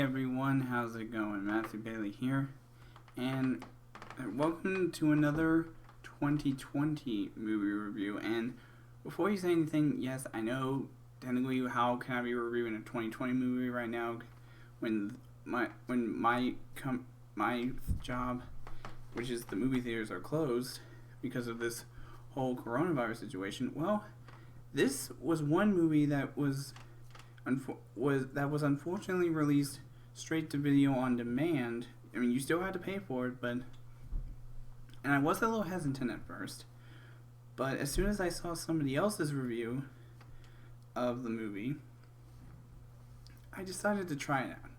everyone, how's it going? Matthew Bailey here, and welcome to another 2020 movie review. And before you say anything, yes, I know technically how can I be reviewing a 2020 movie right now when my job, which is the movie theaters, are closed because of this whole coronavirus situation. Well, this was one movie that was unfortunately released straight to video on demand. I mean, you still had to pay for it, and I was a little hesitant at first. But as soon as I saw somebody else's review of the movie, I decided to try it out.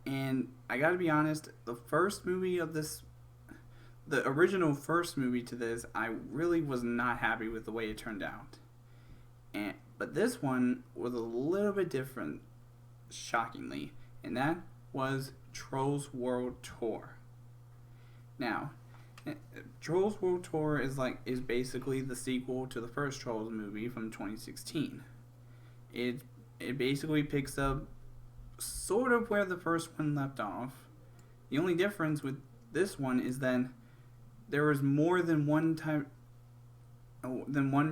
And I gotta be honest, the original first movie to this, I really was not happy with the way it turned out. But this one was a little bit different, shockingly, and that was Trolls World Tour. Now, Trolls World Tour is basically the sequel to the first Trolls movie from 2016. It basically picks up sort of where the first one left off. The only difference with this one is that there was more than one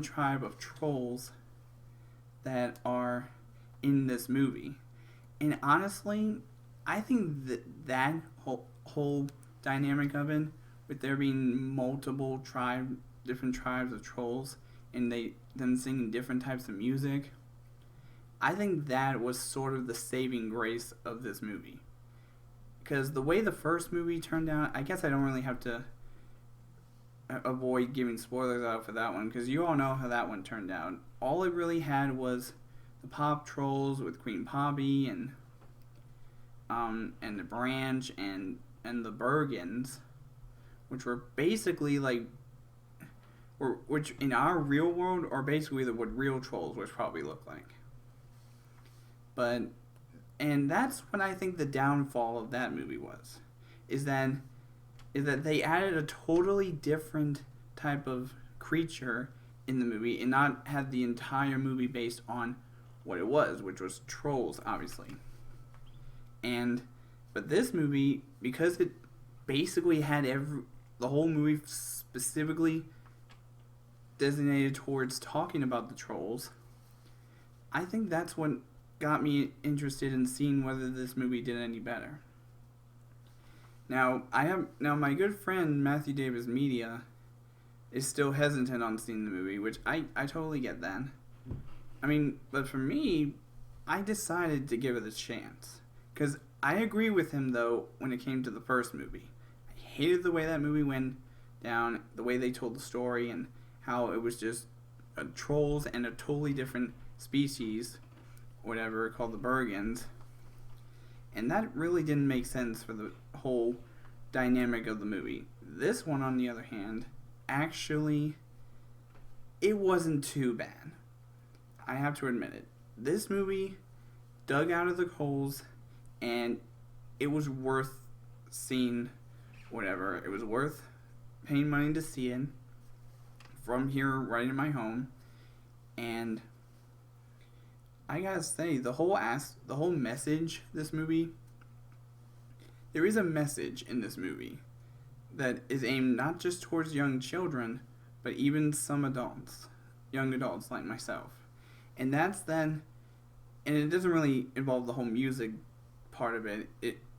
tribe of trolls that are in this movie. And honestly, I think that whole dynamic of it, with there being multiple different tribes of trolls, and them singing different types of music, I think that was sort of the saving grace of this movie. Because the way the first movie turned out, I guess I don't really have to avoid giving spoilers out for that one, because you all know how that one turned out. All it really had was the pop trolls with Queen Poppy and the Branch and the Bergens, which were basically which in our real world are basically what real trolls would probably look like. And that's what I think the downfall of that movie was, is that they added a totally different type of creature in the movie and not had the entire movie based on what it was, which was trolls, obviously. But this movie, because it basically had the whole movie specifically designated towards talking about the trolls, I think that's what got me interested in seeing whether this movie did any better. Now my good friend Matthew Davis Media is still hesitant on seeing the movie, which I totally get that. I mean, but for me, I decided to give it a chance. Because I agree with him, though, when it came to the first movie. I hated the way that movie went down, the way they told the story, and how it was just trolls and a totally different species, whatever, called the Bergens. And that really didn't make sense for the whole dynamic of the movie. This one, on the other hand, actually, it wasn't too bad. I have to admit it. This movie dug out of the coals, and it was worth seeing, whatever. It was worth paying money to see it from here right in my home. And I gotta say, the whole message this movie, there is a message in this movie that is aimed not just towards young children, but even some adults, young adults like myself. And that's then, and it doesn't really involve the whole music part of it.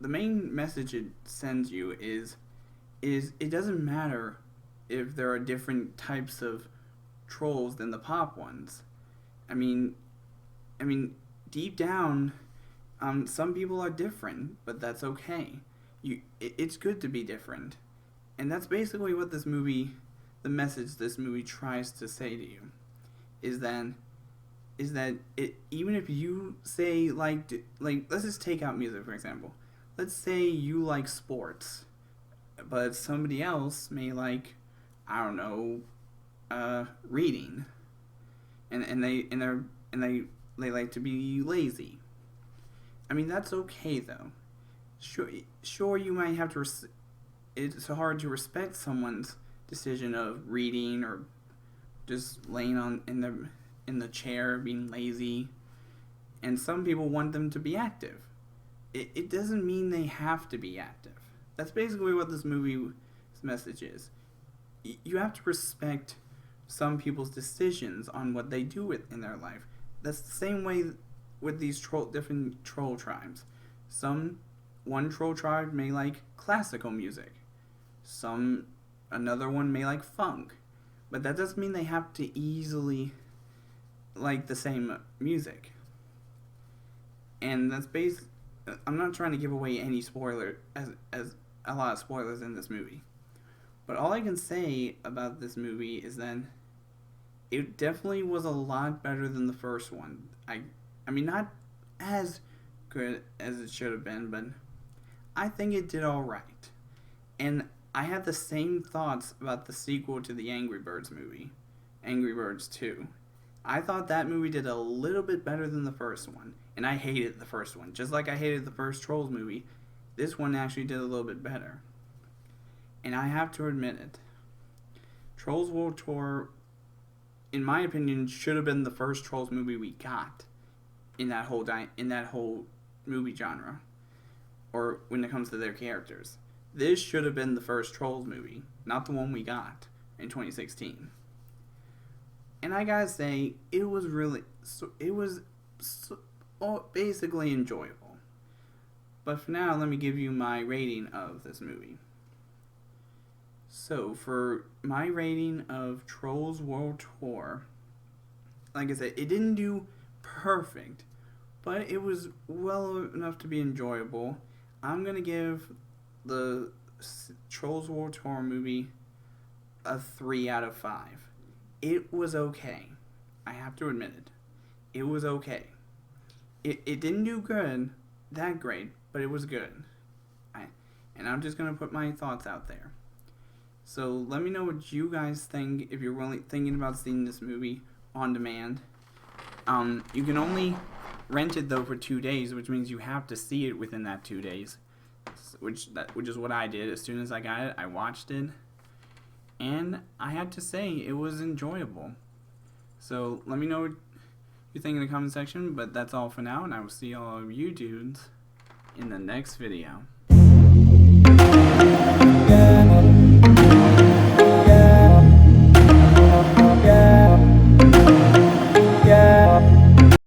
The main message it sends you is it doesn't matter if there are different types of trolls than the pop ones. I mean, deep down, some people are different, but that's okay. It's good to be different. And that's basically what the message this movie tries to say to you, is that even if you say, like, let's just take out music, for example. Let's say you like sports, but somebody else may like, I don't know, reading. And they like to be lazy. I mean, that's okay, though. Sure, you might have to. It's hard to respect someone's decision of reading or just laying in the chair being lazy, and some people want them to be active. it doesn't mean they have to be active. That's basically what this movie's message is. You have to respect some people's decisions on what they do in their life. That's the same way with these different troll tribes. One troll tribe may like classical music. Another one may like funk. But that doesn't mean they have to easily like the same music. And that's I'm not trying to give away any spoiler as a lot of spoilers in this movie. But all I can say about this movie is that it definitely was a lot better than the first one. I mean, not as good as it should have been, but I think it did alright. And I had the same thoughts about the sequel to the Angry Birds movie, Angry Birds 2. I thought that movie did a little bit better than the first one, and I hated the first one. Just like I hated the first Trolls movie, this one actually did a little bit better. And I have to admit it. Trolls World Tour, in my opinion, should have been the first Trolls movie we got in that whole movie genre, or when it comes to their characters. This should have been the first Trolls movie, not the one we got in 2016. And I gotta say, it was basically enjoyable. But for now, let me give you my rating of this movie. So, for my rating of Trolls World Tour, like I said, it didn't do perfect, but it was well enough to be enjoyable. I'm gonna give the Trolls World Tour movie a 3 out of 5. It was okay. I have to admit it. It was okay. It didn't do that great, but it was good. And I'm just going to put my thoughts out there. So let me know what you guys think if you're really thinking about seeing this movie on demand. You can only rent it though for 2 days, which means you have to see it within that 2 days. Which is what I did. As soon as I got it, I watched it, and I had to say it was enjoyable. So let me know what you think in the comment section, but that's all for now, and I will see all of you dudes in the next video.